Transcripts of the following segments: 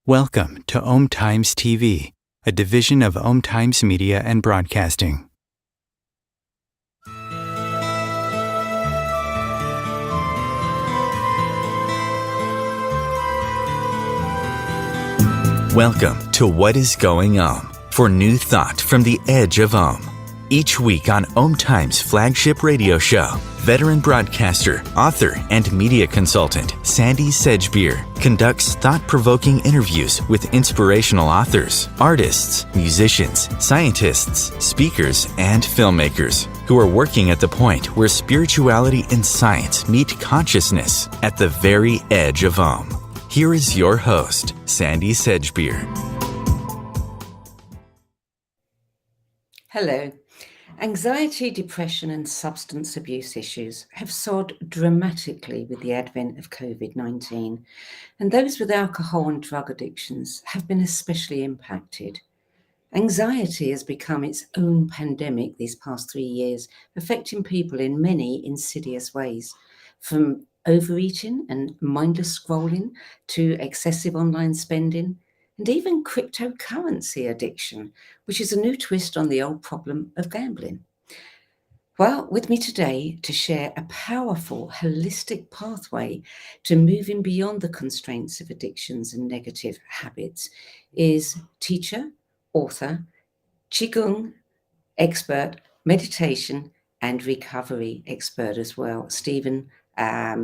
Welcome to Om Times TV, a division of Om Times Media and Broadcasting. Welcome to What is Going Om, for new thought from the edge of Om. Each week on Om Times' flagship radio show, veteran broadcaster, author, and media consultant Sandie Sedgbeer conducts thought-provoking interviews with inspirational authors, artists, musicians, scientists, speakers, and filmmakers who are working at the point where spirituality and science meet consciousness at the very edge of Om. Here is your host, Sandie Sedgbeer. Hello. Anxiety, depression, and substance abuse issues have soared dramatically with the advent of COVID-19, and those with alcohol and drug addictions have been especially impacted. Anxiety has become its own pandemic these past 3 years, affecting people in many insidious ways, from overeating and mindless scrolling to excessive online spending, and even cryptocurrency addiction, which is a new twist on the old problem of gambling. Well, with me today to share a powerful, holistic pathway to moving beyond the constraints of addictions and negative habits is teacher, author, Chi Gong expert, meditation and recovery expert as well, Stephen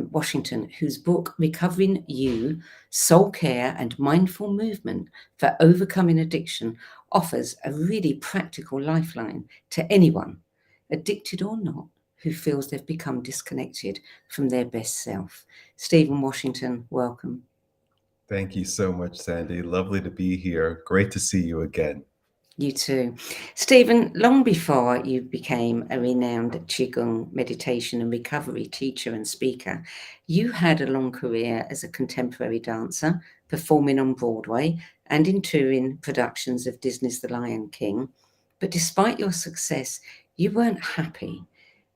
Washington, whose book, Recovering You, Soul Care and Mindful Movement for Overcoming Addiction, offers a really practical lifeline to anyone, addicted or not, who feels they've become disconnected from their best self. Stephen Washington, welcome. Thank you so much, Sandie. Lovely to be here. Great to see you again. You too. Stephen, long before you became a renowned Qigong meditation and recovery teacher and speaker, you had a long career as a contemporary dancer, performing on Broadway and in touring productions of Disney's The Lion King. But despite your success, you weren't happy.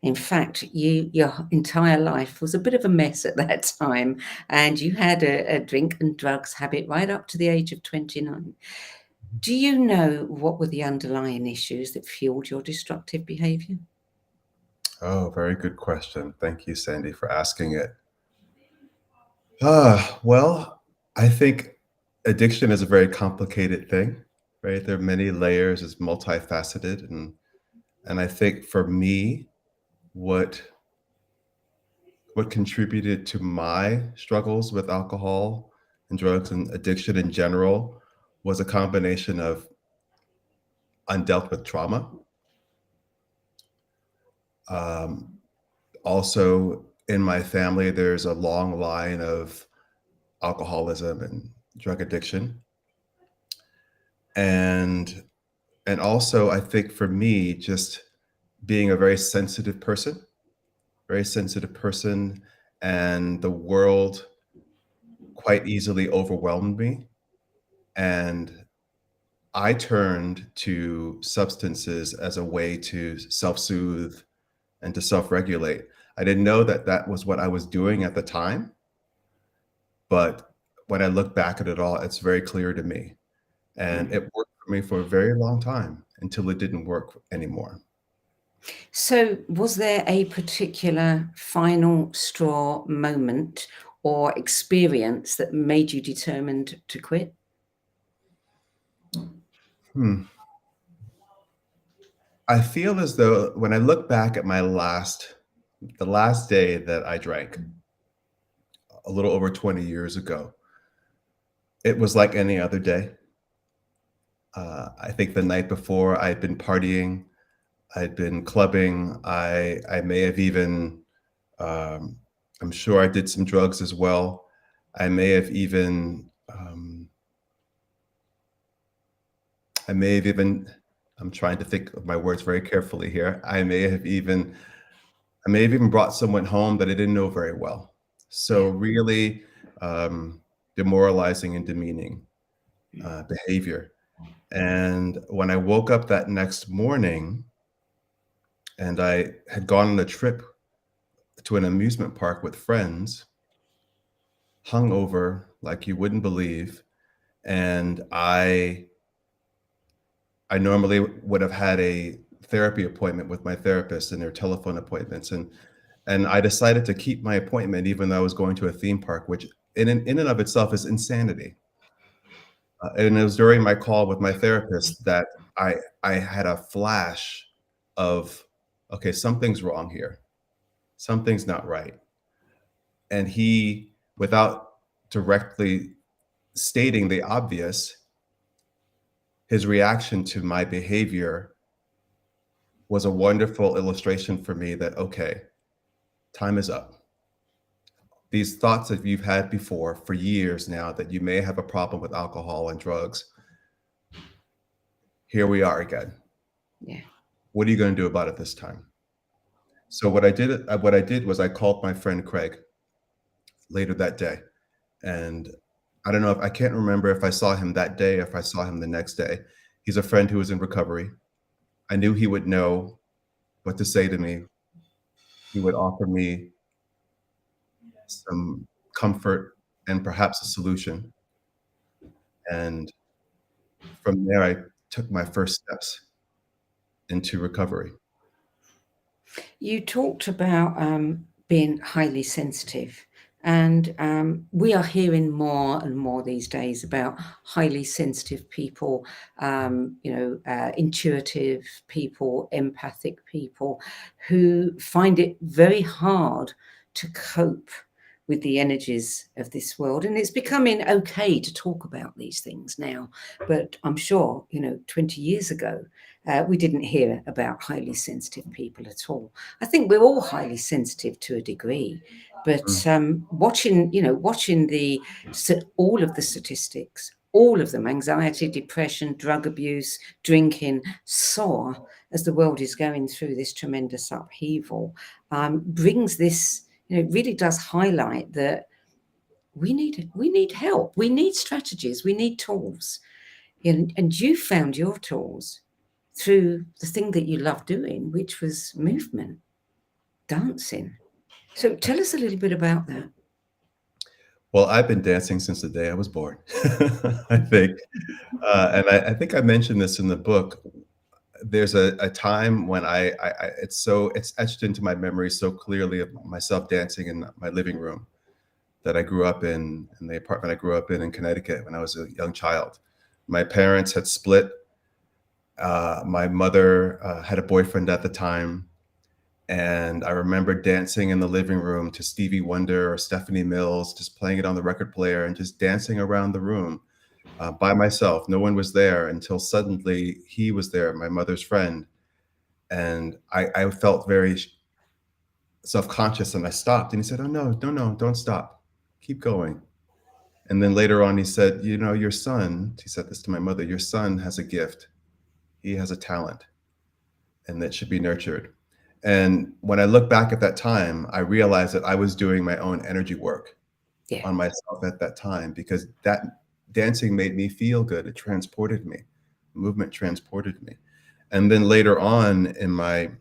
In fact, your entire life was a bit of a mess at that time, and you had a drink and drugs habit right up to the age of 29. Do you know what were the underlying issues that fueled your destructive behavior? Oh, very good question. Thank you, Sandy, for asking it. Well, I think addiction is a very complicated thing, right? There are many layers, it's multifaceted. And I think for me, what what contributed to my struggles with alcohol and drugs and addiction in general was a combination of undealt with trauma. Um, Also, in my family, there's a long line of alcoholism and drug addiction. And and also I think for me, just being a very sensitive person, and the world quite easily overwhelmed me. And I turned to substances as a way to self-soothe and to self-regulate. I didn't know that that was what I was doing at the time, but when I look back at it all, it's very clear to me. And it worked for me for a very long time until it didn't work anymore. So, was there a particular final straw moment or experience that made you determined to quit? Hmm. I feel as though when I look back at the last day that I drank a little over 20 years ago, it was like any other day. I think the night before I'd been partying, I'd been clubbing. I may have even, um, I'm sure I did some drugs as well. I may have even, I may have even, I'm trying to think of my words very carefully here. I may have even brought someone home that I didn't know very well. So Yeah. really demoralizing and demeaning behavior. And when I woke up that next morning and I had gone on a trip to an amusement park with friends, hungover like you wouldn't believe, and I normally would have had a therapy appointment with my therapist and their telephone appointments, and I decided to keep my appointment even though I was going to a theme park, which in and of itself is insanity. And it was during my call with my therapist that I had a flash of, okay, something's wrong here. Something's not right. And he, without directly stating the obvious, his reaction to my behavior was a wonderful illustration for me that, okay, time is up. These thoughts that you've had before for years now that you may have a problem with alcohol and drugs, here we are again. Yeah. What are you going to do about it this time? So what I did was I called my friend Craig later that day, and I don't know if I can't remember if I saw him that day, or if I saw him the next day. He's a friend who was in recovery. I knew he would know what to say to me. He would offer me some comfort and perhaps a solution. And from there, I took my first steps into recovery. You talked about being highly sensitive, and we are hearing more and more these days about highly sensitive people, intuitive people, empathic people who find it very hard to cope with the energies of this world. And it's becoming okay to talk about these things now. But I'm sure, 20 years ago, we didn't hear about highly sensitive people at all. I think we're all highly sensitive to a degree, but Mm. watching all of the statistics, all of them, anxiety, depression, drug abuse, drinking, soar as the world is going through this tremendous upheaval, brings this, it really does highlight that we need help, we need strategies, we need tools, and you found your tools through the thing that you love doing, which was movement, dancing. So tell us a little bit about that. Well, I've been dancing since the day I was born, I think. And I think I mentioned this in the book. There's a time when it's etched into my memory so clearly of myself dancing in my living room that I grew up in the apartment I grew up in Connecticut when I was a young child. My parents had split. My mother had a boyfriend at the time, and I remember dancing in the living room to Stevie Wonder or Stephanie Mills, just playing it on the record player and just dancing around the room by myself. No one was there until suddenly he was there, my mother's friend. And I felt very self-conscious and I stopped. And he said, "Oh, no, no, no, don't stop. Keep going." And then later on, he said, "You know, your son," he said this to my mother, "your son has a gift. He has a talent and that should be nurtured." And when I look back at that time, I realized that I was doing my own energy work Yeah. on myself at that time because that dancing made me feel good. It transported me. Movement transported me. And then later on in my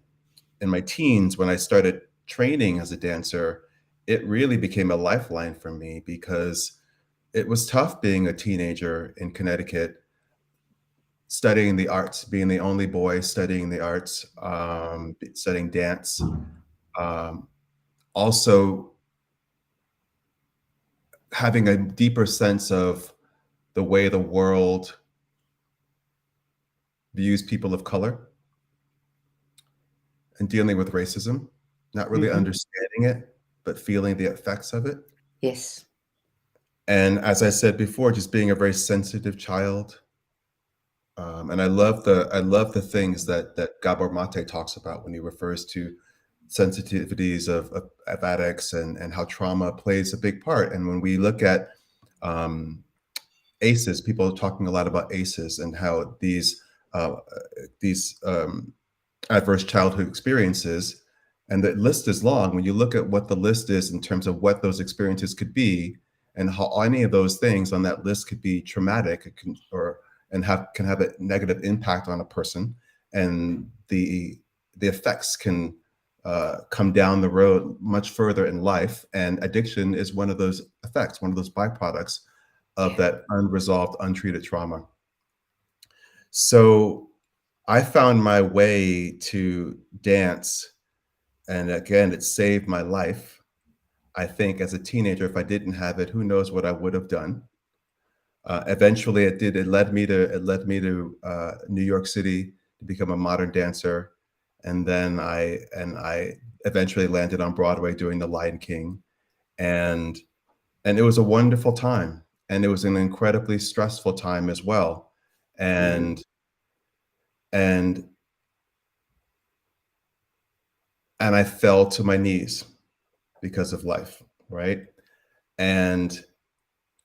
teens, when I started training as a dancer, it really became a lifeline for me because it was tough being a teenager in Connecticut, studying the arts, being the only boy studying the arts, studying dance. Um, Also having a deeper sense of the way the world views people of color and dealing with racism, not really Hmm. understanding it, but feeling the effects of it. Yes. And as I said before, just being a very sensitive child. And I love the things that Gabor Mate talks about when he refers to sensitivities of addicts and how trauma plays a big part. And when we look at um, ACEs, people are talking a lot about ACEs and how these adverse childhood experiences, and the list is long. When you look at what the list is in terms of what those experiences could be, and how any of those things on that list could be traumatic, it can, or and can have a negative impact on a person, and the effects can come down the road much further in life. And addiction is one of those effects, one of those byproducts of Yeah. that unresolved, untreated trauma. So I found my way to dance, and again, it saved my life. I think as a teenager, if I didn't have it, who knows what I would have done. Eventually, it did. It led me to New York City to become a modern dancer, and then I eventually landed on Broadway doing The Lion King, and and it was a wonderful time, and it was an incredibly stressful time as well, Mm. and and and I fell to my knees because of life, right? And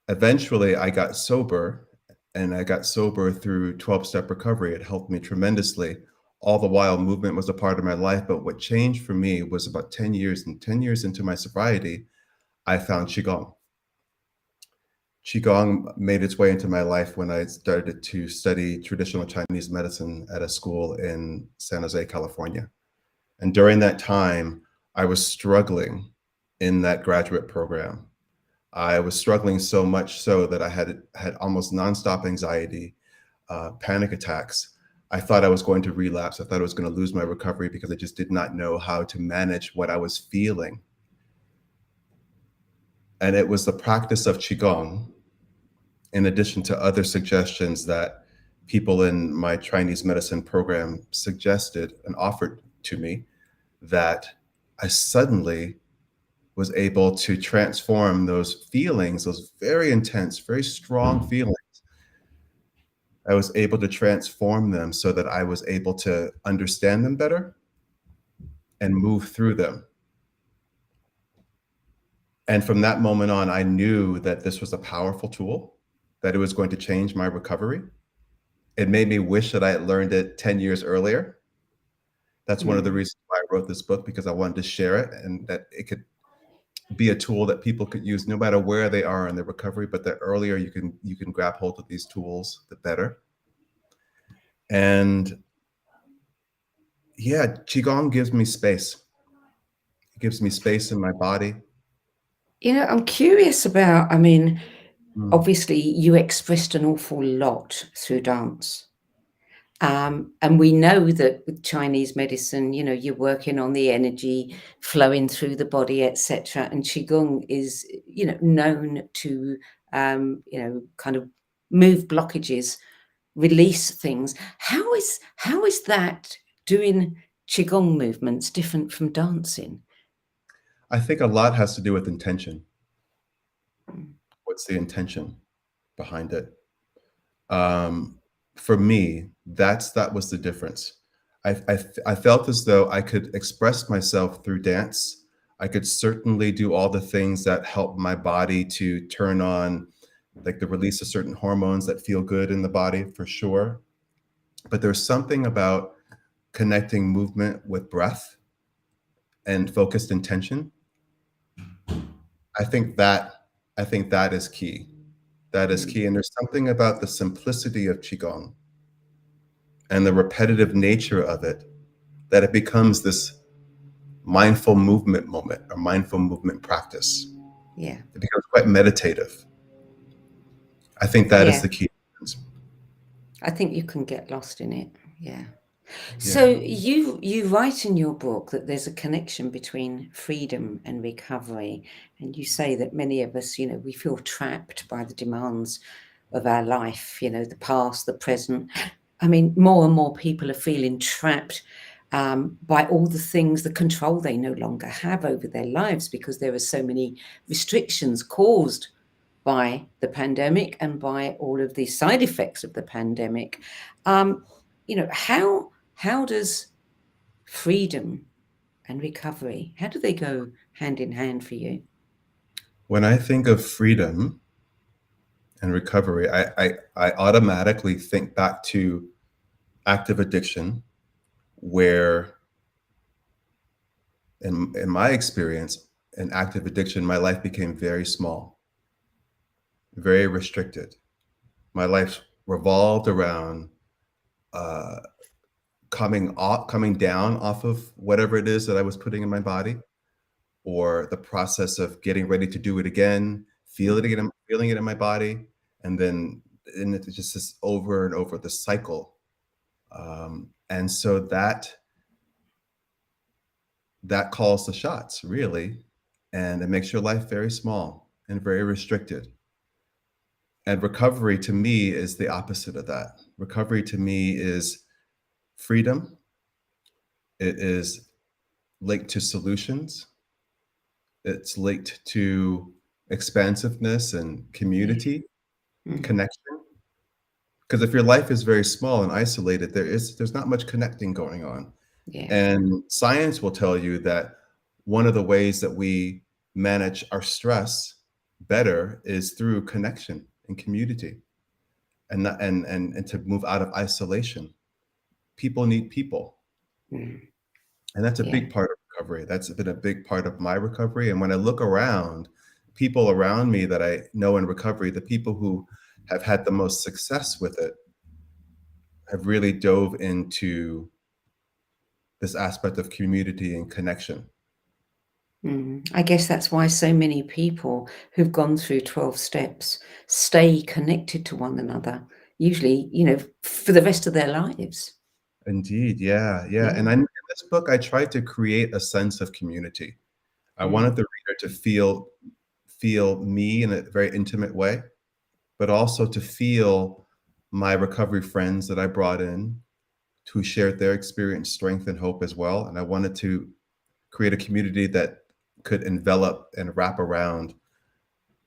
eventually I got sober, and I got sober through 12-step recovery. It helped me tremendously. All the while, movement was a part of my life. But what changed for me was about 10 years, and 10 years into my sobriety, I found Chi Gong. Chi Gong made its way into my life when I started to study traditional Chinese medicine at a school in San Jose, California. And during that time, I was struggling in that graduate program. I was struggling so much so that I had almost nonstop anxiety, panic attacks. I thought I was going to relapse. I thought I was going to lose my recovery because I just did not know how to manage what I was feeling. And it was the practice of Qigong, in addition to other suggestions that people in my Chinese medicine program suggested and offered to me, that I suddenly was able to transform those feelings, those very intense, very strong feelings. I was able to transform them so that I was able to understand them better and move through them. And from that moment on, I knew that this was a powerful tool, that it was going to change my recovery. It made me wish that I had learned it 10 years earlier. That's one of the Mm. reasons why I wrote this book, because I wanted to share it and that it could be a tool that people could use no matter where they are in their recovery, but the earlier you can grab hold of these tools, the better. And yeah, qigong gives me space. It gives me space in my body. I'm curious about, I mean, Mm. obviously you expressed an awful lot through dance. And we know that with Chinese medicine, you're working on the energy flowing through the body, etc. And Qigong is, known to, kind of move blockages, release things. How is that doing Qigong movements different from dancing? I think a lot has to do with intention. Mm, What's the intention behind it? Um, for me, that was the difference. I felt as though I could express myself through dance. I could certainly do all the things that help my body to turn on, like the release of certain hormones that feel good in the body for sure. But there's something about connecting movement with breath and focused intention. I think that I think that is key. That is mm, key. And there's something about the simplicity of Qigong and the repetitive nature of it that it becomes this mindful movement moment or mindful movement practice. yeah, It becomes quite meditative. I think that is yeah. the key. I think you can get lost in it. Yeah. Yeah. So you write in your book that there's a connection between freedom and recovery, and you say that many of us, we feel trapped by the demands of our life, the past, the present. I mean, more and more people are feeling trapped by all the things, the control they no longer have over their lives because there are so many restrictions caused by the pandemic and by all of the side effects of the pandemic. Um, how does freedom and recovery, how do they go hand in hand for you? When I think of freedom and recovery, I automatically think back to active addiction, where in my experience, in active addiction, my life became very small, very restricted. My life revolved around uh, coming down off of whatever it is that I was putting in my body, or the process of getting ready to do it again, Mm, feeling it in my body, and it's just this over and over the cycle. And so that calls the shots really, and it makes your life very small and very restricted. And recovery to me is the opposite of that. Recovery to me is freedom. It is linked to solutions. It's linked to expansiveness and yeah. community, Mhm. connection. Because if your life is very small and isolated, there's not much connecting going on. Yeah. And science will tell you that one of the ways that we manage our stress better is through connection and community, and not, and to move out of isolation. People need people. Mm, And that's a yeah. big part of recovery. That's been a big part of my recovery. And when I look around, people around me that I know in recovery, the people who have had the most success with it have really dove into this aspect of community and connection. I guess that's why so many people who've gone through 12 steps stay connected to one another, usually, for the rest of their lives. Indeed, yeah, yeah. Yeah. In this book, I tried to create a sense of community. I wanted Mm, the reader to feel me in a very intimate way, but also to feel my recovery friends that I brought in, who shared their experience, strength, and hope as well. And I wanted to create a community that could envelop and wrap around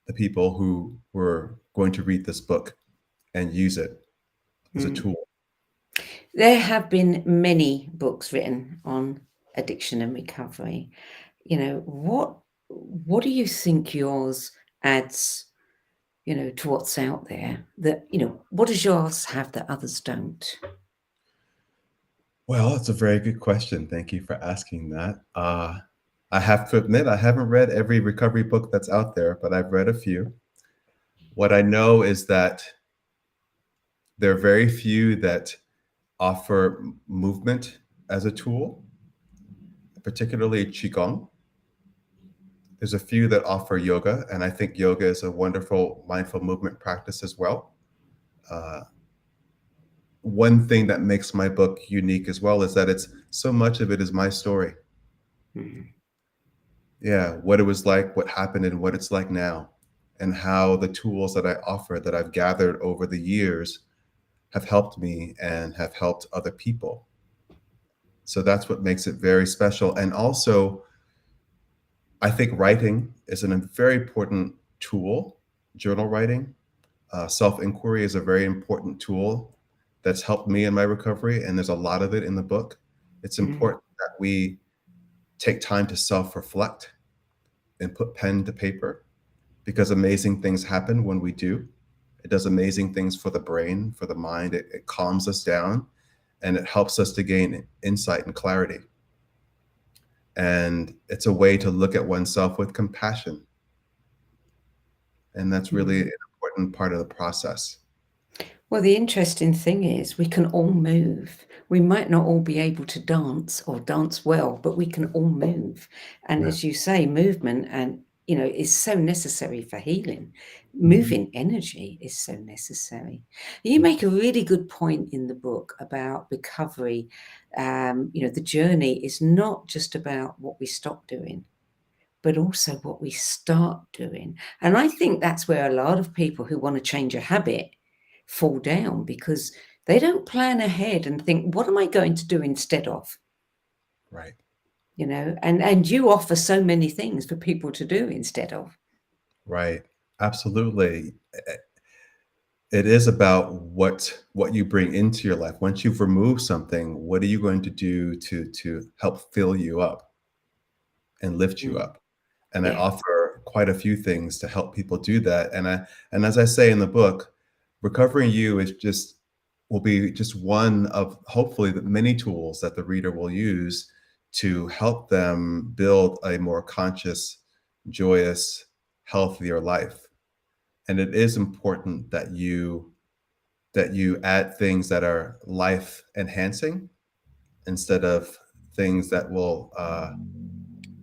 the people who were going to read this book and use it as a mm. tool. There have been many books written on addiction and recovery. What do you think yours adds, to what's out there that, what does yours have that others don't? Well, it's a very good question. Thank you for asking that. I have to admit, I haven't read every recovery book that's out there, but I've read a few. What I know is that there are very few that offer movement as a tool, particularly Qigong. There's a few that offer yoga, and I think yoga is a wonderful mindful movement practice as well. Uh, One thing that makes my book unique as well is that it's so much of it is my story. Mm. Yeah, what it was like, what happened, and what it's like now, and how the tools that I offer that I've gathered over the years have helped me and have helped other people. So that's what makes it very special. And also, I think writing is a very important tool, journal writing. Self inquiry is a very important tool that's helped me in my recovery, and there's a lot of it in the book. It's Mm. important that we take time to self reflect and put pen to paper because amazing things happen when we do. It does amazing things for the brain, for the mind. It calms us down and it helps us to gain insight and clarity. And it's a way to look at oneself with compassion. And that's really Mm. an important part of the process. Well, the interesting thing is we can all move. We might not all be able to dance or dance well, but we can all move. And Yeah. as you say, movement and is so necessary for healing. Mhm. Moving energy is so necessary. You make a really good point in the book about recovery. The journey is not just about what we stop doing, but also what we start doing. And I think that's where a lot of people who want to change a habit fall down because they don't plan ahead and think, what am I going to do instead of? Right. And you offer so many things for people to do instead of. Right. Absolutely. It is about what you bring into your life. Once you've removed something, what are you going to do to help fill you up and lift you Mm, up? And I yeah. offer quite a few things to help people do that. And as I say in the book, recovering you is just will be just one of hopefully the many tools that the reader will use to help them build a more conscious, joyous, healthier life. And it is important that you add things that are life enhancing instead of things that will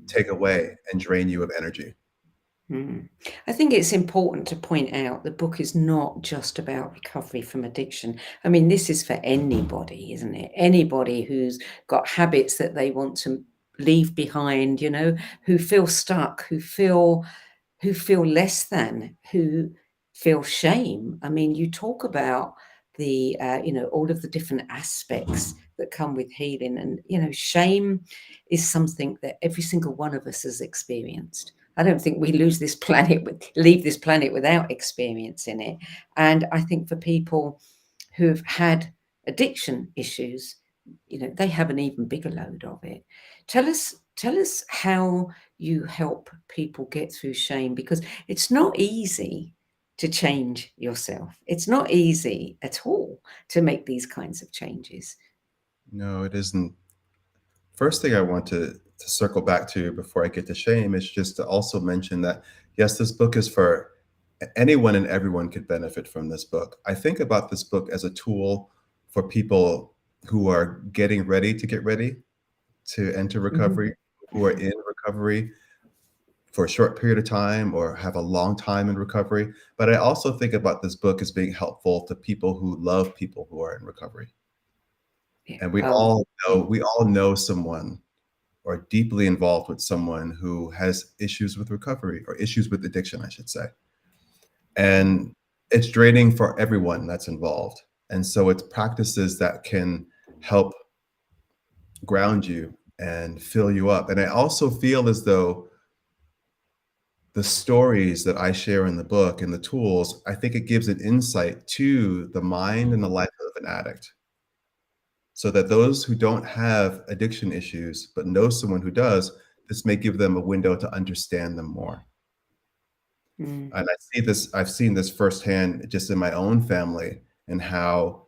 take away and drain you of energy. Mm. I think it's important to point out the book is not just about recovery from addiction. I mean, this is for anybody, isn't it? Anybody who's got habits that they want to leave behind, who feel stuck, who feel less than, who feel shame. I mean, you talk about all of the different aspects that come with healing, and shame is something that every single one of us has experienced. I don't think we leave this planet without experiencing it. And I think for people who've had addiction issues, they have an even bigger load of it. Tell us how you help people get through shame, because it's not easy to change yourself. It's not easy at all to make these kinds of changes. No, it isn't. First thing I want to circle back to before I get to shame is just to also mention that yes, this book is for anyone and everyone could benefit from this book. I think about this book as a tool for people who are getting ready to get ready to enter Mhm. recovery, who are in recovery for a short period of time or have a long time in recovery. But I also think about this book as being helpful to people who love people who are in recovery. Yeah. And Oh, yeah. we all know someone or deeply involved with someone who has issues with recovery or issues with addiction, I should say. Mm. And it's draining for everyone that's involved. And so it's practices that can help ground you and fill you up. And I also feel as though the stories that I share in the book and the tools, I think it gives an insight to the mind and the life of an addict. So that those who don't have addiction issues, but know someone who does, this may give them a window to understand them more. Mm. And I've seen this firsthand just in my own family and how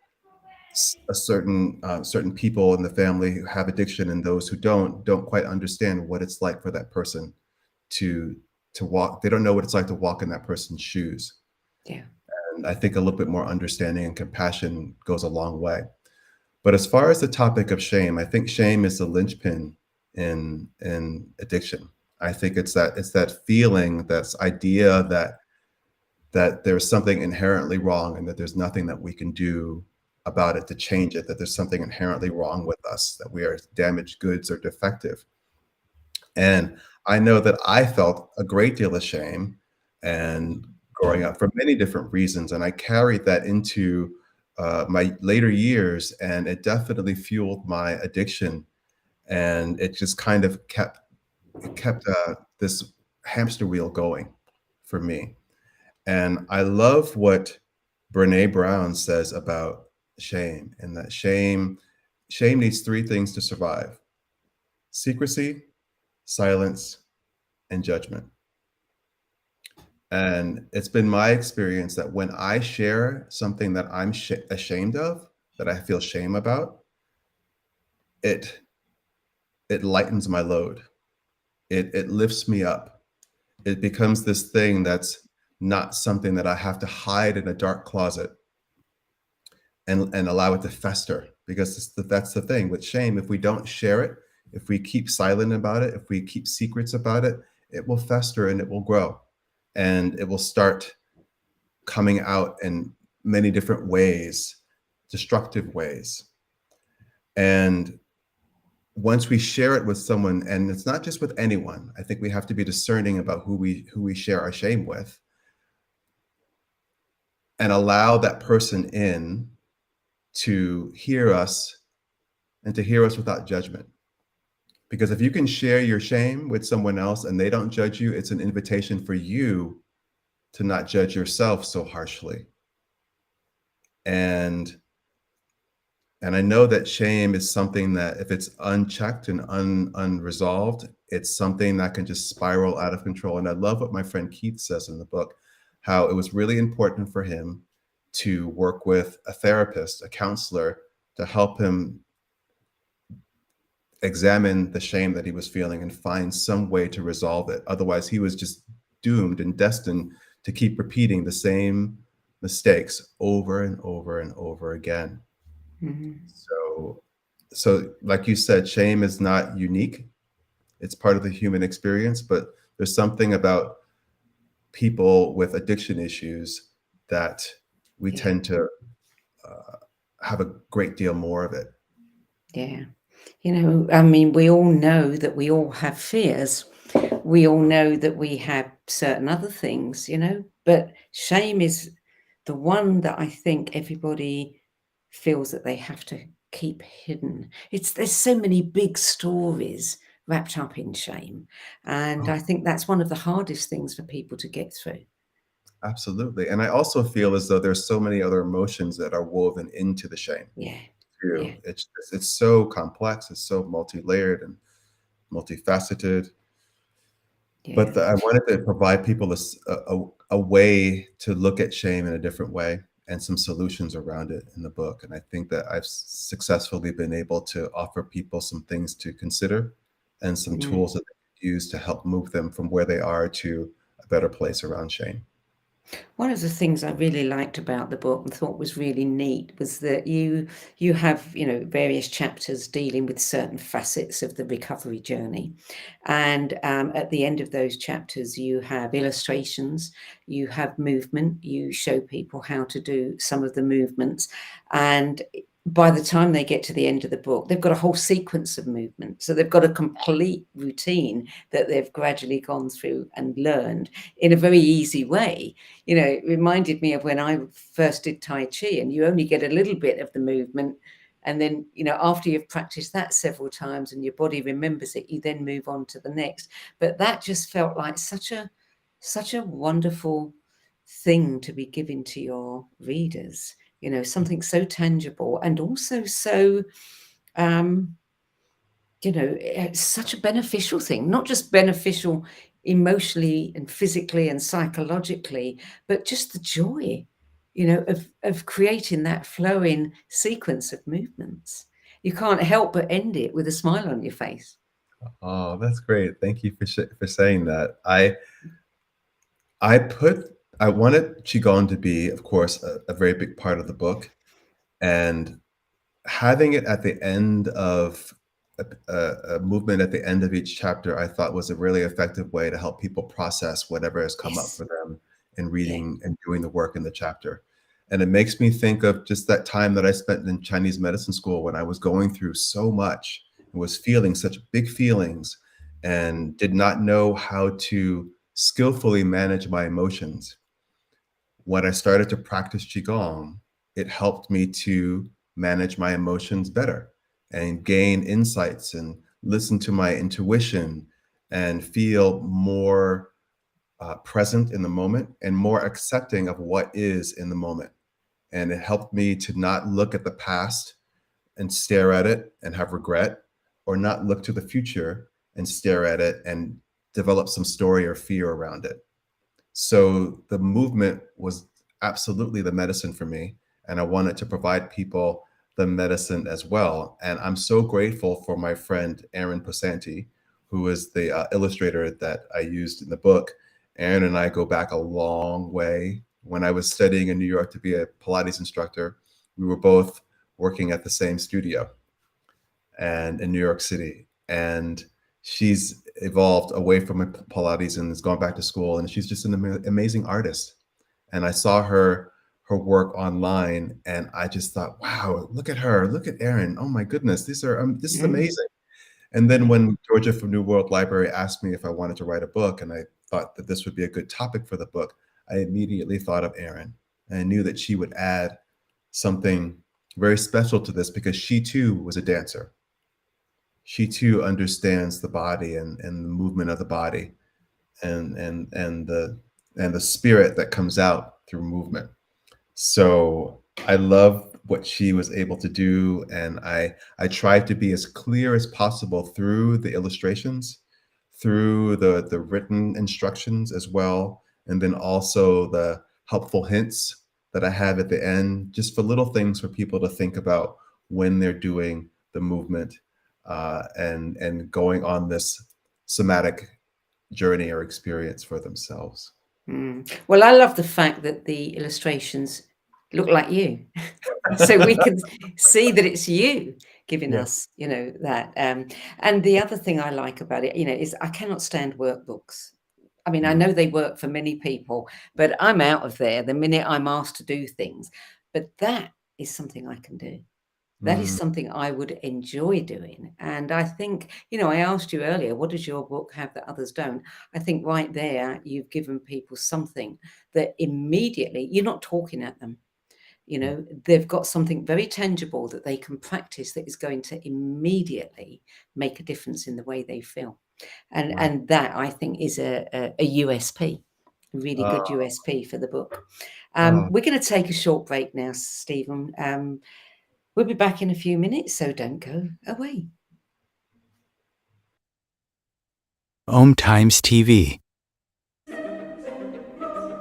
certain people in the family who have addiction and those who don't quite understand what it's like for that person to walk. They don't know what it's like to walk in that person's shoes. Yeah. And I think a little bit more understanding and compassion goes a long way. But as far as the topic of shame, I think shame is the linchpin in addiction. I think it's that feeling, this idea that there's something inherently wrong and that there's nothing that we can do about it to change it, that there's something inherently wrong with us, that we are damaged goods or defective. And I know that I felt a great deal of shame and growing up for many different reasons, and I carried that into my later years, and it definitely fueled my addiction, and it just kind of kept this hamster wheel going for me. And I love what Brene Brown says about shame, and that shame needs three things to survive: secrecy, silence, and judgment. And it's been my experience that when I share something that I'm ashamed of, that I feel shame about, it it lightens my load. It lifts me up. It becomes this thing that's not something that I have to hide in a dark closet and allow it to fester, because that's the thing with shame. If we don't share it, if we keep silent about it, if we keep secrets about it, it will fester and it will grow, and it will start coming out in many different ways, destructive ways. And once we share it with someone, and it's not just with anyone, I think we have to be discerning about who we share our shame with, and allow that person in to hear us, and to hear us without judgment. Because if you can share your shame with someone else and they don't judge you, it's an invitation for you to not judge yourself so harshly. And I know that shame is something that if it's unchecked and unresolved, it's something that can just spiral out of control. And I love what my friend Keith says in the book, how it was really important for him to work with a therapist, a counselor, to help him examine the shame that he was feeling and find some way to resolve it. Otherwise, he was just doomed and destined to keep repeating the same mistakes over and over and over again. Mhm. So like you said, shame is not unique. It's part of the human experience, but there's something about people with addiction issues that we Yeah. tend to uh, have a great deal more of it. Yeah. I mean, we all know that we all have fears. We all know that we have certain other things, but shame is the one that I think everybody feels that they have to keep hidden. There's so many big stories wrapped up in shame, and Oh, I think that's one of the hardest things for people to get through. absolutely. And I also feel as though there's so many other emotions that are woven into the shame Yeah. Yeah. too. It's so complex, it's so multi-layered and multifaceted. But Yeah. I wanted to provide people a way to look at shame in a different way and some solutions around it in the book. And I think that I've successfully been able to offer people some things to consider and some Mm. tools that they can use to help move them from where they are to a better place around shame. One of the things I really liked about the book and thought was really neat was that you have, various chapters dealing with certain facets of the recovery journey. And at the end of those chapters, you have illustrations, you have movement, you show people how to do some of the movements. And by the time they get to the end of the book, they've got a whole sequence of movement. So they've got a complete routine that they've gradually gone through and learned in a very easy way. It reminded me of when I first did Tai Chi, and you only get a little bit of the movement. And then, after you've practiced that several times and your body remembers it, you then move on to the next. But that just felt like such a wonderful thing to be given to your readers, something so tangible and also so, um, it's such a beneficial thing, not just beneficial emotionally and physically and psychologically, but just the joy, of creating that flowing sequence of movements. You can't help but end it with a smile on your face. Oh, that's great. Thank you for saying that. I wanted Qigong to be, of course, a very big part of the book, and having it at the end of a movement at the end of each chapter I thought was a really effective way to help people process whatever has come up Yes. for them in Yeah. reading and doing the work in the chapter. And it makes me think of just that time that I spent in Chinese medicine school when I was going through so much and was feeling such big feelings and did not know how to skillfully manage my emotions. When I started to practice Chi Gong, it helped me to manage my emotions better and gain insights and listen to my intuition and feel more present in the moment and more accepting of what is in the moment. And it helped me to not look at the past and stare at it and have regret, or not look to the future and stare at it and develop some story or fear around it. So the movement was absolutely the medicine for me. And I wanted to provide people the medicine as well. And I'm so grateful for my friend, Aaron Posanti, who is the illustrator that I used in the book. Aaron and I go back a long way. When I was studying in New York to be a Pilates instructor, we were both working at the same studio and in New York City. And she's evolved away from Pilates and has gone back to school. And she's just an amazing artist. And I saw her work online, and I just thought, wow, look at her, look at Erin. Oh my goodness, this is amazing. And then when Georgia from New World Library asked me if I wanted to write a book, and I thought that this would be a good topic for the book, I immediately thought of Erin. And I knew that she would add something very special to this because she too was a dancer. She too understands the body and the movement of the body and the spirit that comes out through movement. So I love what she was able to do, and I tried to be as clear as possible through the illustrations, through the written instructions as well, and then also the helpful hints that I have at the end, just for little things for people to think about when they're doing the movement and going on this somatic journey or experience for themselves. Well, I love the fact that the illustrations look like you. So we can see that it's you giving Yeah. us, that. And the other thing I like about it, is I cannot stand workbooks. I mean, I know they work for many people, but I'm out of there the minute I'm asked to do things. But that is something I can do. That is something I would enjoy doing. And I think, I asked you earlier, what does your book have that others don't? I think right there, you've given people something that immediately, you're not talking at them. They've got something very tangible that they can practice that is going to immediately make a difference in the way they feel. And Right. and that, I think, is a USP, a really good USP for the book. Oh. We're going to take a short break now, Stephen. We'll be back in a few minutes, so don't go away. Om Times TV.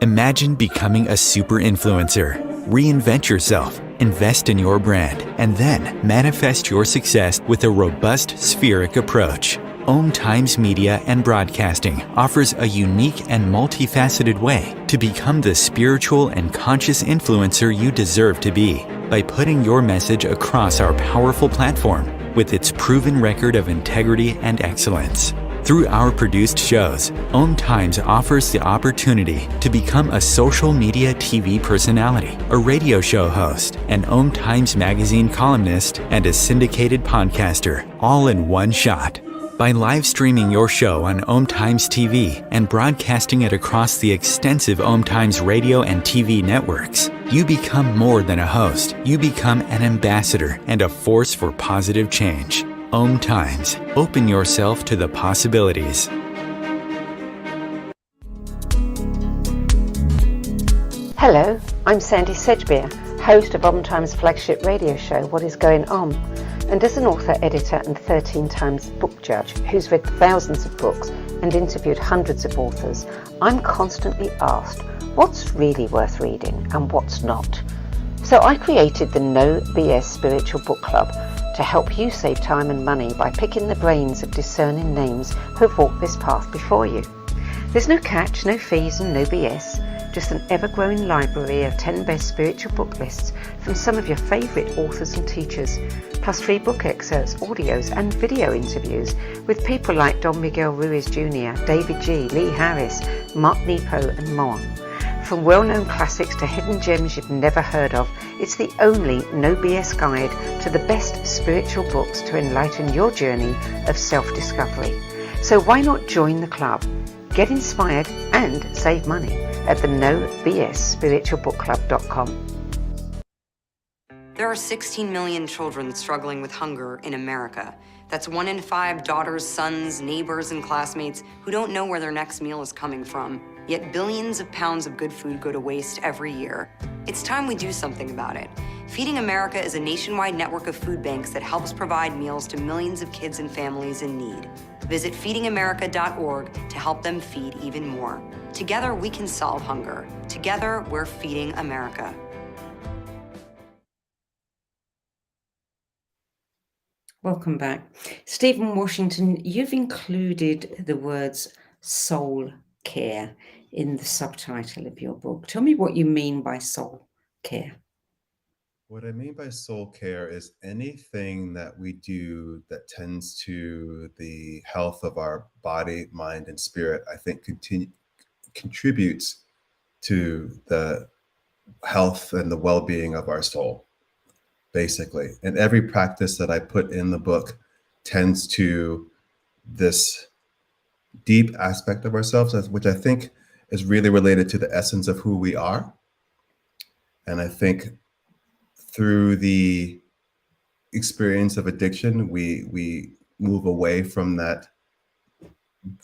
Imagine becoming a super influencer. Reinvent yourself, invest in your brand, and then manifest your success with a robust spheric approach. Om Times Media and Broadcasting offers a unique and multifaceted way to become the spiritual and conscious influencer you deserve to be by putting your message across our powerful platform with its proven record of integrity and excellence. Through our produced shows, Om Times offers the opportunity to become a social media TV personality, a radio show host, an Om Times magazine columnist, and a syndicated podcaster, all in one shot. By live streaming your show on Om Times TV and broadcasting it across the extensive Om Times radio and TV networks, you become more than a host. You become an ambassador and a force for positive change. Om Times. Open yourself to the possibilities. Hello, I'm Sandie Sedgbeer, host of Om Times' flagship radio show, What Is Going On? And as an author, editor and 13 times book judge who's read thousands of books and interviewed hundreds of authors, I'm constantly asked what's really worth reading and what's not. So I created the No BS Spiritual Book Club to help you save time and money by picking the brains of discerning names who have walked this path before you. There's no catch, no fees and no BS. just an ever-growing library of 10 best spiritual book lists from some of your favourite authors and teachers, plus free book excerpts, audios and video interviews with people like Don Miguel Ruiz Jr., David G., Lee Harris, Mark Nepo and more. From well-known classics to hidden gems you've never heard of, it's the only no BS guide to the best spiritual books to enlighten your journey of self-discovery. So why not join the club? Get inspired and save money at the nobsspiritualbookclub.com. There are 16 million children struggling with hunger in America. That's 1 in 5 daughters, sons, neighbors, and classmates who don't know where their next meal is coming from. Yet billions of pounds of good food go to waste every year. It's time we do something about it. Feeding America is a nationwide network of food banks that helps provide meals to millions of kids and families in need. Visit feedingamerica.org to help them feed even more. Together, we can solve hunger. Together, we're feeding America. Welcome back. Stephen Washington, you've included the words soul care in the subtitle of your book. Tell me what you mean by soul care. What I mean by soul care is anything that we do that tends to the health of our body, mind, and spirit, I think contributes to the health and the well-being of our soul, basically. And every practice that I put in the book tends to this deep aspect of ourselves, which I think is really related to the essence of who we are. And I think through the experience of addiction, we move away from that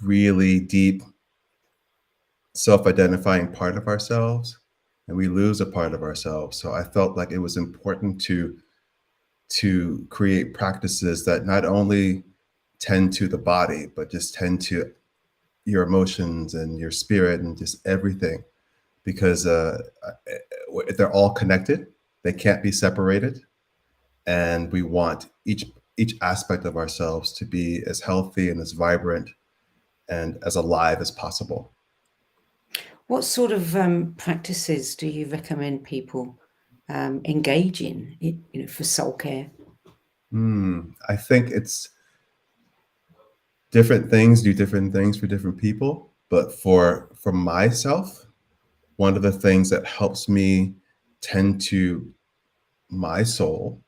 really deep self-identifying part of ourselves, and we lose a part of ourselves. So I felt like it was important to create practices that not only tend to the body, but just tend to your emotions and your spirit and just everything, because they're all connected. They can't be separated. And we want each aspect of ourselves to be as healthy and as vibrant and as alive as possible. What sort of practices do you recommend people engage in, for soul care? I think it's different things do different things for different people. But for myself, one of the things that helps me tend to my soul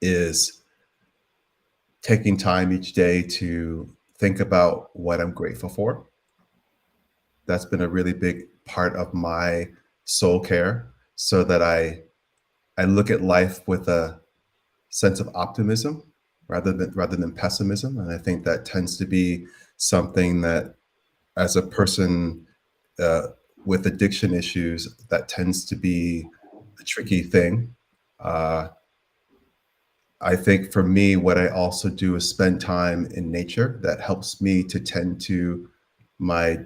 is taking time each day to think about what I'm grateful for. That's been a really big part of my soul care, so that I look at life with a sense of optimism rather than pessimism. And I think that tends to be something that, as a person with addiction issues, that tends to be a tricky thing. I think for me, what I also do is spend time in nature. That helps me to tend to my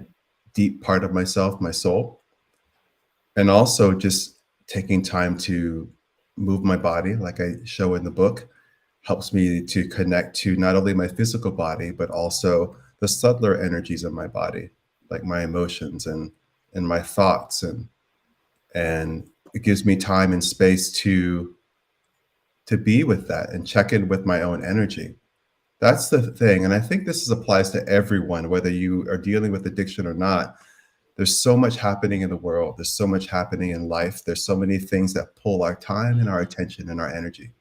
deep part of myself, my soul. And also just taking time to move my body, like I show in the book, helps me to connect to not only my physical body, but also the subtler energies of my body, like my emotions and my thoughts. And it gives me time and space to be with that and check in with my own energy. That's the thing. And I think this applies to everyone, whether you are dealing with addiction or not. There's so much happening in the world. There's so much happening in life. There's so many things that pull our time and our attention and our energy.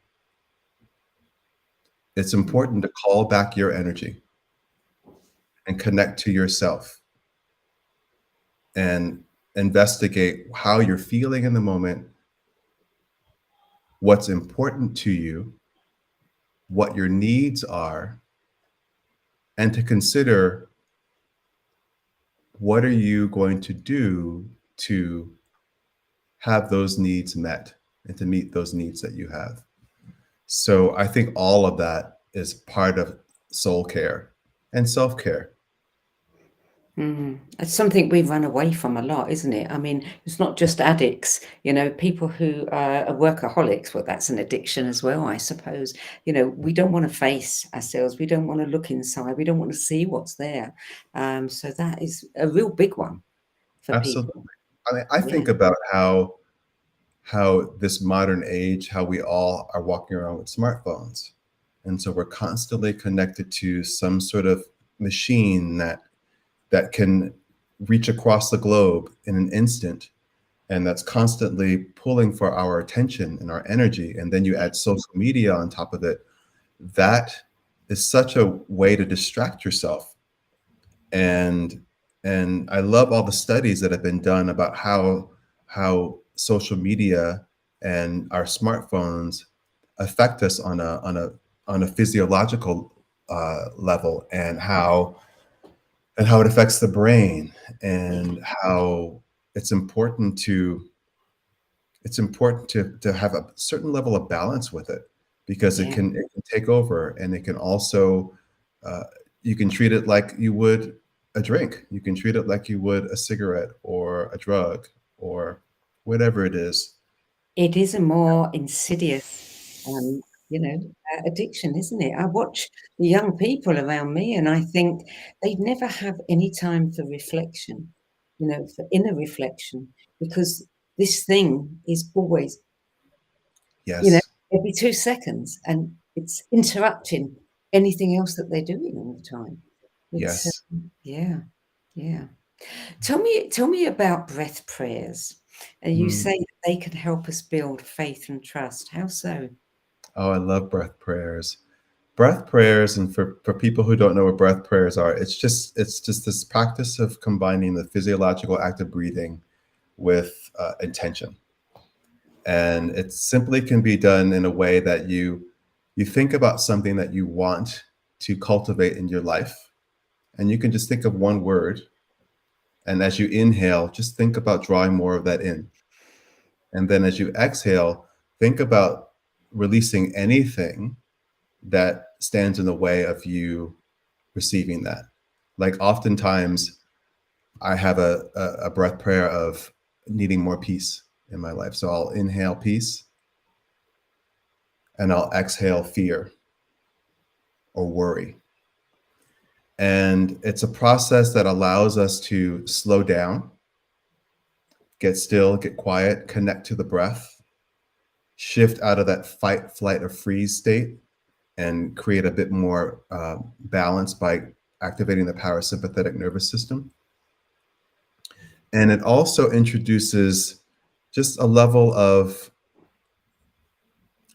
It's important to call back your energy and connect to yourself and investigate how you're feeling in the moment, what's important to you, what your needs are, and to consider, what are you going to do to have those needs met and to meet those needs that you have. So I think all of that is part of soul care and self-care. It's something we run away from a lot, isn't it? I mean, it's not just addicts, people who are workaholics. Well, that's an addiction as well, I suppose. We don't want to face ourselves. We don't want to look inside. We don't want to see what's there. So that is a real big one for Absolutely. people. I think Yeah. about how this modern age, how we all are walking around with smartphones. And so we're constantly connected to some sort of machine that can reach across the globe in an instant, and that's constantly pulling for our attention and our energy. And then you add social media on top of it. That is such a way to distract yourself. And I love all the studies that have been done about how social media and our smartphones affect us on a physiological level, and how it affects the brain, and how it's important to to have a certain level of balance with it, because Yeah. it can take over, and it can also uh, you can treat it like you would a drink. You can treat it like you would a cigarette or a drug or whatever it is. It is a more insidious, addiction, isn't it? I watch the young people around me, and I think they never have any time for reflection, for inner reflection, because this thing is always, you know, Yes, every 2 seconds, and it's interrupting anything else that they're doing all the time. It's, yes. yeah, yeah. Tell me about breath prayers. And you Mm. say that they can help us build faith and trust. How so? Oh, I love breath prayers. Breath prayers, and for people who don't know what breath prayers are, it's just this practice of combining the physiological act of breathing with intention. And it simply can be done in a way that you think about something that you want to cultivate in your life, and you can just think of one word, and as you inhale, just think about drawing more of that in. And then as you exhale, think about releasing anything that stands in the way of you receiving that. Like oftentimes I have a breath prayer of needing more peace in my life. So I'll inhale peace, and I'll exhale fear or worry. And it's a process that allows us to slow down, get still, get quiet, connect to the breath, shift out of that fight, flight, or freeze state, and create a bit more balance by activating the parasympathetic nervous system. And it also introduces just a level of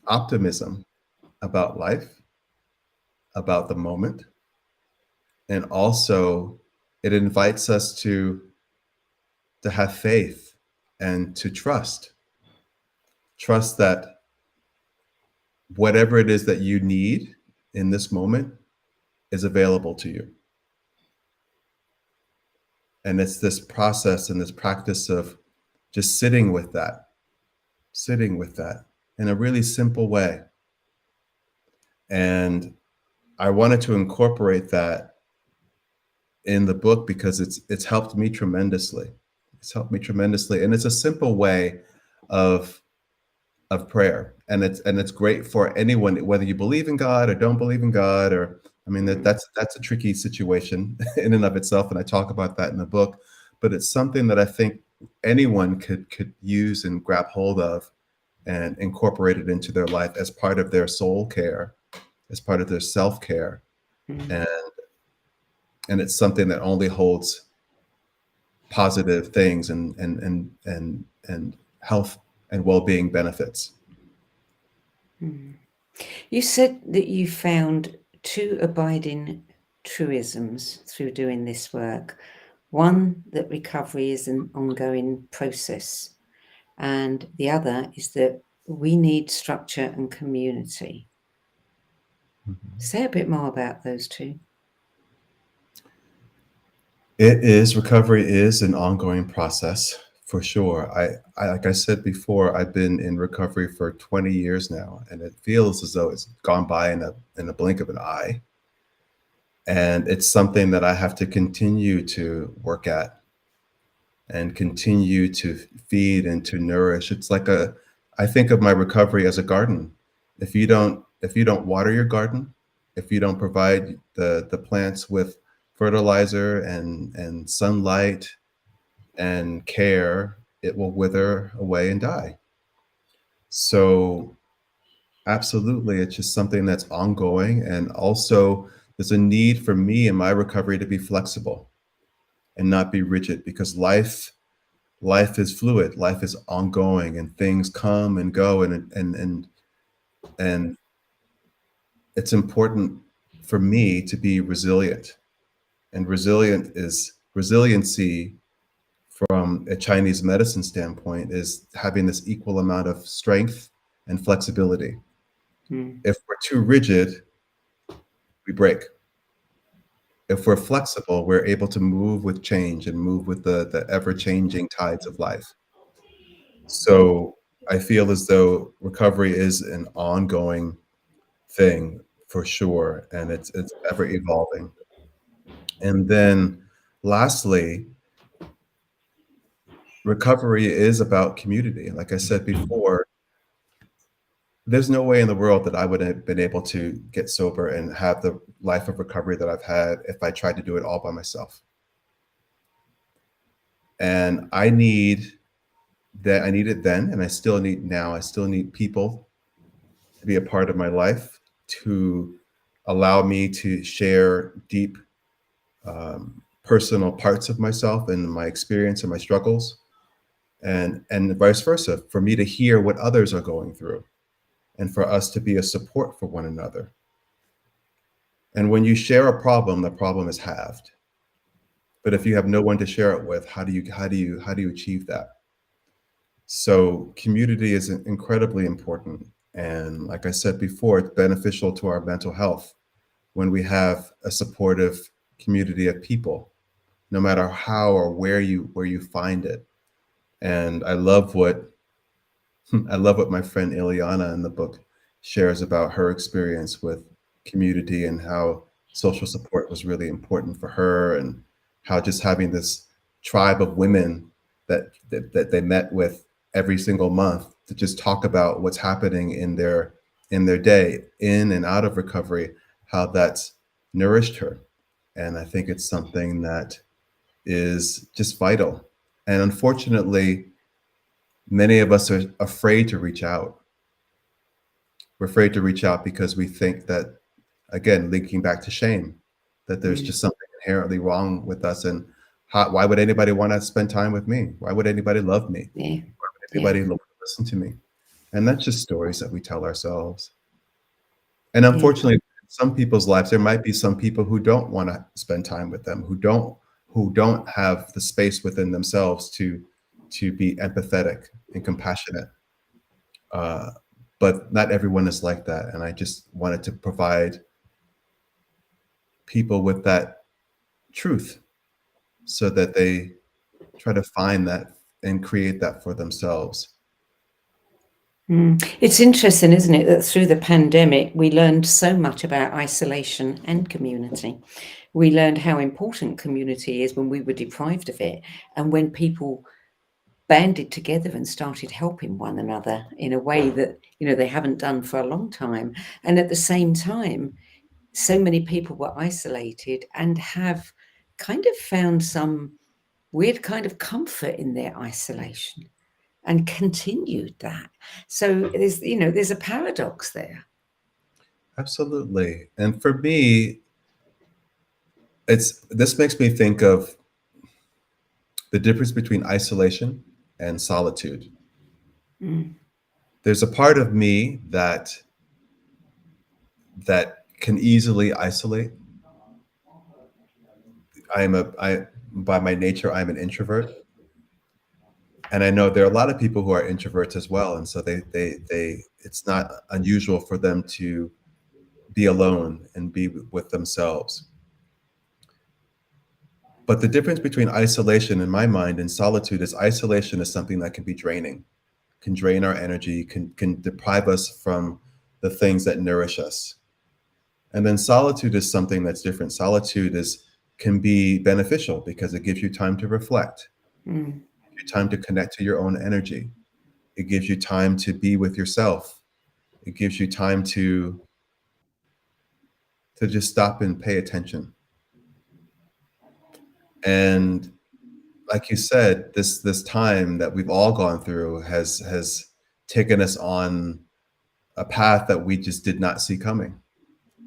optimism about life, about the moment. And also, it invites us to have faith and to trust that whatever it is that you need in this moment is available to you. And it's this process and this practice of just sitting with that in a really simple way. And I wanted to incorporate that in the book because it's helped me tremendously. It's helped me tremendously, and it's a simple way of prayer, and it's great for anyone, whether you believe in God or don't believe in God, or I mean that's a tricky situation in and of itself, and I talk about that in the book. But it's something that I think anyone could use and grab hold of and incorporate it into their life as part of their soul care, as part of their self care, Mm, and it's something that only holds positive things and health and well-being benefits. mm. You said that you found two abiding truisms through doing this work. One, that recovery is an ongoing process, and the other is that we need structure and community. Mhm. Say a bit more about those two. Recovery is an ongoing process for sure. I like I said before, I've been in recovery for 20 years now, and it feels as though it's gone by in a blink of an eye. And it's something that I have to continue to work at and continue to feed and to nourish. It's like I think of my recovery as a garden. If you don't water your garden, if you don't provide the plants with fertilizer and sunlight and care, it will wither away and die. So absolutely, it's just something that's ongoing. And also, there's a need for me in my recovery to be flexible and not be rigid, because life is fluid, life is ongoing, and things come and go, and it's important for me to be resilient. And resiliency from a Chinese medicine standpoint is having this equal amount of strength and flexibility. If we're too rigid, we break. If we're flexible, we're able to move with change and move with the ever-changing tides of life. So I feel as though recovery is an ongoing thing for sure, and it's ever evolving. And then lastly, recovery is about community. Like I said before, there's no way in the world that I would have been able to get sober and have the life of recovery that I've had if I tried to do it all by myself. And I need it then, and I still need now. I still need people to be a part of my life, to allow me to share deep personal parts of myself and my experience and my struggles, and vice versa, for me to hear what others are going through, and for us to be a support for one another. And when you share a problem, the problem is halved. But if you have no one to share it with, how do you achieve that? So community is incredibly important. And like I said before, it's beneficial to our mental health when we have a supportive community of people, no matter how or where you find it. And I love what my friend Ileana in the book shares about her experience with community, and how social support was really important for her, and how just having this tribe of women that they met with every single month to just talk about what's happening in their day, in and out of recovery, how that's nourished her. And I think it's something that is just vital. And unfortunately, many of us are afraid to reach out. We're afraid to reach out because we think that, again, linking back to shame, that there's just something inherently wrong with us. And why would anybody want to spend time with me? Why would anybody love me? Yeah. Why would anybody listen to me? And that's just stories that we tell ourselves. And unfortunately, in some people's lives, there might be some people who don't want to spend time with them, who don't have the space within themselves to be empathetic and compassionate. But not everyone is like that. And I just wanted to provide people with that truth so that they try to find that and create that for themselves. It's interesting, isn't it, that through the pandemic, we learned so much about isolation and community. We learned how important community is when we were deprived of it, and when people banded together and started helping one another in a way that, they haven't done for a long time. And at the same time, so many people were isolated and have kind of found some weird kind of comfort in their isolation and continued that. So there's a paradox there. Absolutely. And for me, this makes me think of the difference between isolation and solitude. There's a part of me that can easily isolate. By my nature, I'm an introvert. And I know there are a lot of people who are introverts as well. And so it's not unusual for them to be alone and be with themselves. But the difference between isolation, in my mind, and solitude is isolation is something that can be draining, can drain our energy, can deprive us from the things that nourish us. And then solitude is something that's different. Solitude can be beneficial because it gives you time to reflect. It gives you time to connect to your own energy. It gives you time to be with yourself. It gives you time to just stop and pay attention. And like you said, this time that we've all gone through has taken us on a path that we just did not see coming.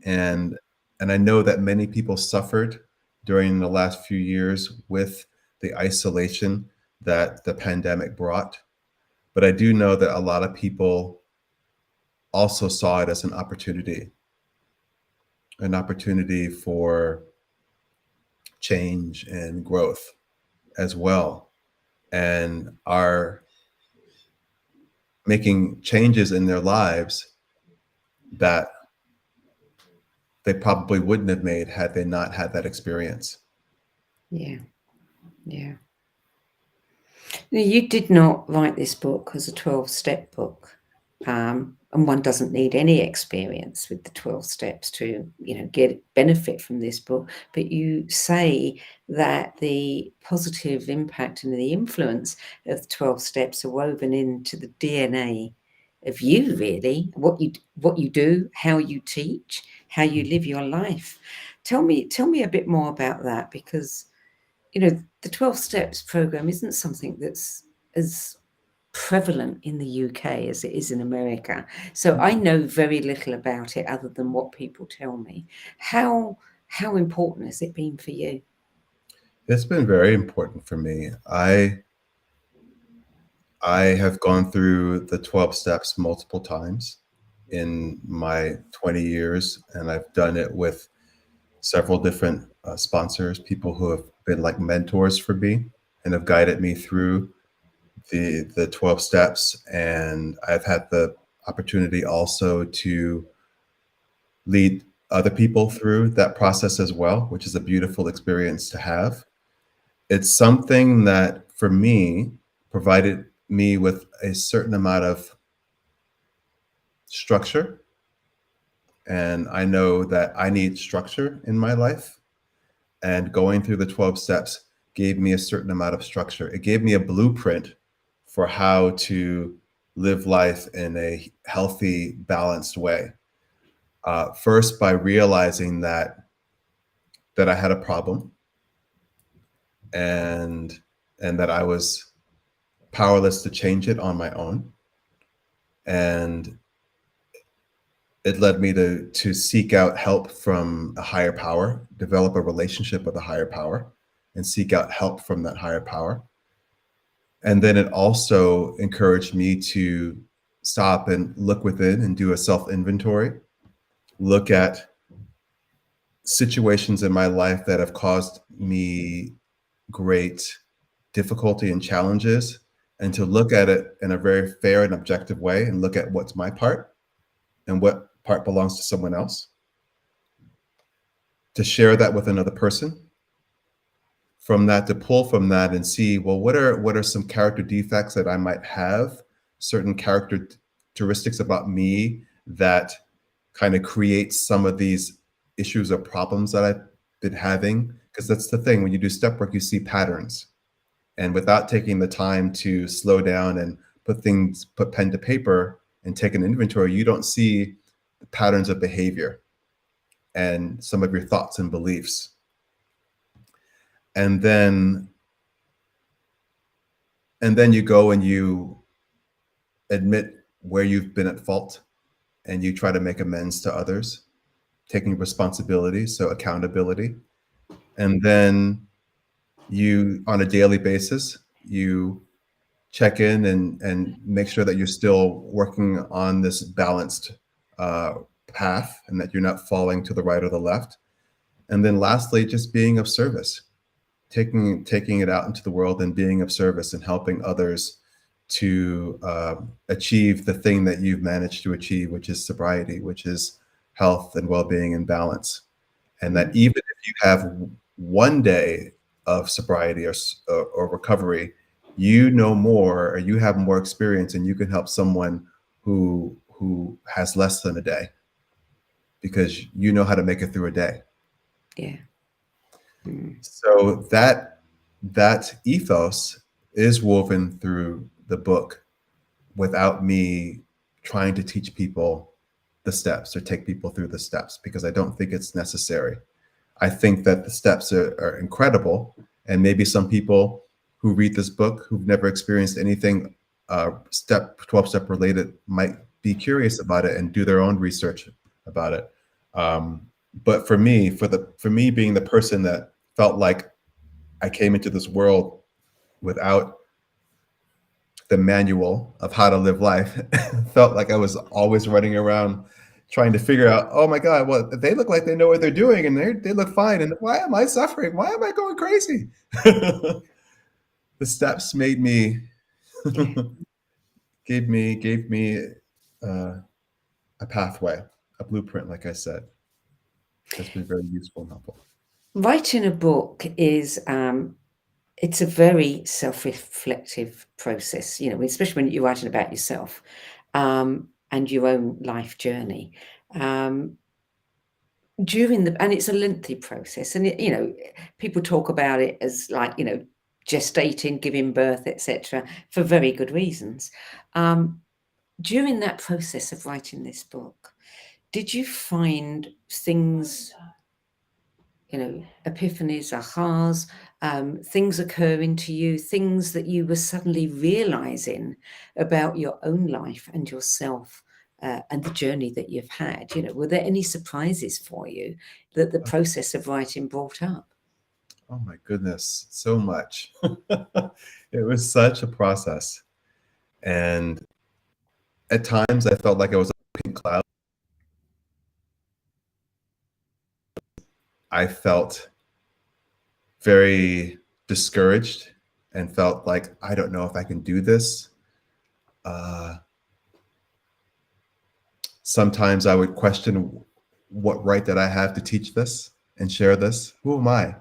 And I know that many people suffered during the last few years with the isolation that the pandemic brought. But I do know that a lot of people also saw it as an opportunity for change and growth as well, and are making changes in their lives that they probably wouldn't have made had they not had that experience. Yeah. Yeah. Now, you did not write this book as a 12-step book. And one doesn't need any experience with the 12 steps to, get benefit from this book. But you say that the positive impact and the influence of the 12 steps are woven into the DNA of you, really, what you do, how you teach, how you live your life. Tell me a bit more about that, because the 12 steps program isn't something that's as prevalent in the UK as it is in America. So I know very little about it other than what people tell me. How important has it been for you? It's been very important for me. I have gone through the 12 steps multiple times in my 20 years, and I've done it with several different sponsors, people who have been like mentors for me and have guided me through the 12 steps. And I've had the opportunity also to lead other people through that process as well, which is a beautiful experience to have. It's something that for me provided me with a certain amount of structure. And I know that I need structure in my life. And going through the 12 steps gave me a certain amount of structure. It gave me a blueprint for how to live life in a healthy, balanced way. First, by realizing that I had a problem, and that I was powerless to change it on my own. And it led me to seek out help from a higher power, develop a relationship with a higher power, and seek out help from that higher power. And then it also encouraged me to stop and look within and do a self-inventory, look at situations in my life that have caused me great difficulty and challenges, and to look at it in a very fair and objective way and look at what's my part and what part belongs to someone else, to share that with another person, from that to pull from that and see, well, what are some character defects that I might have, certain characteristics about me that kind of creates some of these issues or problems that I've been having. Because that's the thing, when you do step work, you see patterns. And without taking the time to slow down and put pen to paper and take an inventory, you don't see the patterns of behavior and some of your thoughts and beliefs. And then you go and you admit where you've been at fault, and you try to make amends to others, taking responsibility, so accountability. And then you, on a daily basis, you check in and make sure that you're still working on this balanced path, and that you're not falling to the right or the left. And then lastly, just being of service, taking it out into the world and being of service and helping others to achieve the thing that you've managed to achieve, which is sobriety, which is health and well-being and balance. And that even if you have one day of sobriety or recovery, you know more, or you have more experience, and you can help someone who has less than a day, because you know how to make it through a day. Yeah. So that ethos is woven through the book without me trying to teach people the steps or take people through the steps, because I don't think it's necessary. I think that the steps are incredible, and maybe some people who read this book, who've never experienced anything 12-step related, might be curious about it and do their own research about it. But for me being the person that felt like I came into this world without the manual of how to live life, felt like I was always running around trying to figure out, oh my God, well, they look like they know what they're doing and they look fine. And why am I suffering? Why am I going crazy? The steps made me, gave me a pathway, a blueprint, like I said. That's been very useful and helpful. Writing a book is it's a very self-reflective process, you know, especially when you're writing about yourself and your own life journey. And it's a lengthy process, and you know, people talk about it as like, you know, gestating, giving birth, etc., for very good reasons. During that process of writing this book, did you find things, you know, epiphanies, ahas, things occurring to you, things that you were suddenly realizing about your own life and yourself and the journey that you've had? You know, were there any surprises for you that the process of writing brought up? Oh my goodness, so much. It was such a process. And at times I felt like I was a pink cloud. I felt very discouraged and felt like, I don't know if I can do this. Sometimes I would question what right that I have to teach this and share this. Who am I?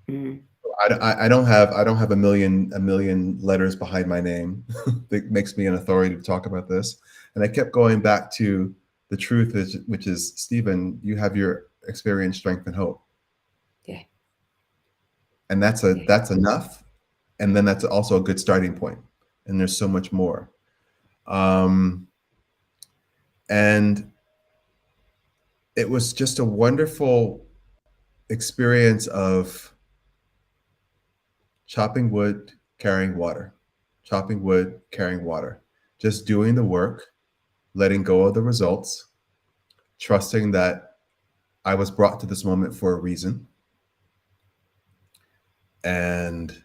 Mm. I don't have a million letters behind my name that makes me an authority to talk about this. And I kept going back to the truth, which is, Stephen, you have your experience, strength, and hope. Yeah. And that's enough. And then that's also a good starting point. And there's so much more. And it was just a wonderful experience of chopping wood, carrying water, chopping wood, carrying water, just doing the work, letting go of the results, trusting that I was brought to this moment for a reason. And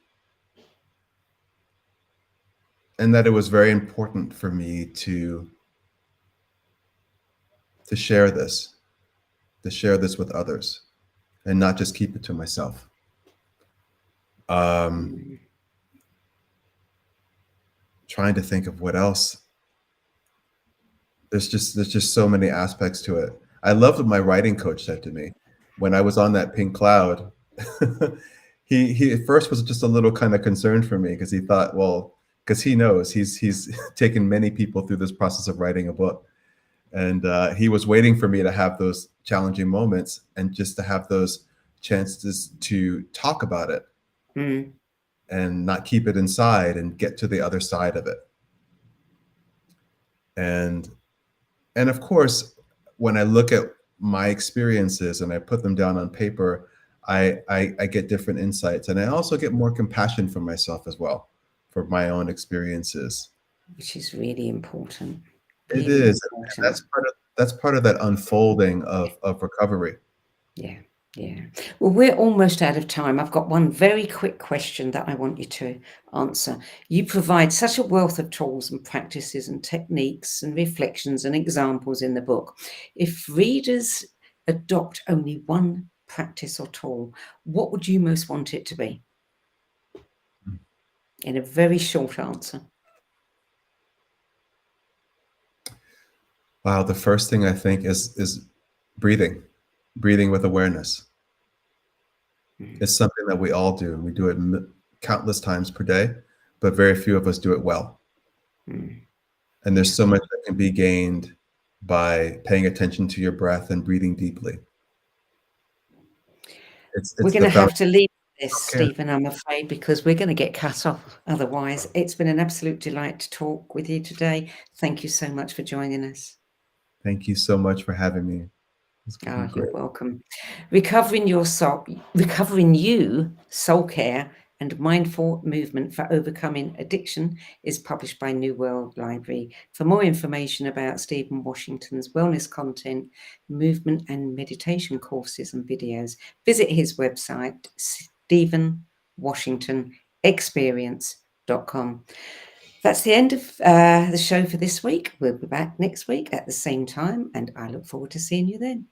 that it was very important for me to share this, with others and not just keep it to myself. Trying to think of what else. There's just so many aspects to it. I loved what my writing coach said to me when I was on that pink cloud. he at first was just a little kind of concerned for me because he thought, well, because he knows he's taken many people through this process of writing a book. And he was waiting for me to have those challenging moments and just to have those chances to talk about it and not keep it inside and get to the other side of it. And of course, when I look at my experiences and I put them down on paper, I get different insights. And I also get more compassion for myself as well, for my own experiences. Which is really important. It is. And that's part of that unfolding of recovery. Yeah. Yeah. Well, we're almost out of time. I've got one very quick question that I want you to answer. You provide such a wealth of tools and practices and techniques and reflections and examples in the book. If readers adopt only one practice or tool, what would you most want it to be? In a very short answer. Wow, the first thing I think is breathing with awareness. It's something that we all do. We do it countless times per day, but very few of us do it well. And there's so much that can be gained by paying attention to your breath and breathing deeply. We're going to have to leave this, Stephen, I'm afraid, because we're going to get cut off otherwise. It's been an absolute delight to talk with you today. Thank you so much for joining us. Thank you so much for having me. You're welcome. Recovering You, Soul Care and Mindful Movement for Overcoming Addiction is published by New World Library. For more information about Stephen Washington's wellness content, movement and meditation courses and videos, visit his website, stephenwashingtonexperience.com. That's the end of the show for this week. We'll be back next week at the same time, and I look forward to seeing you then.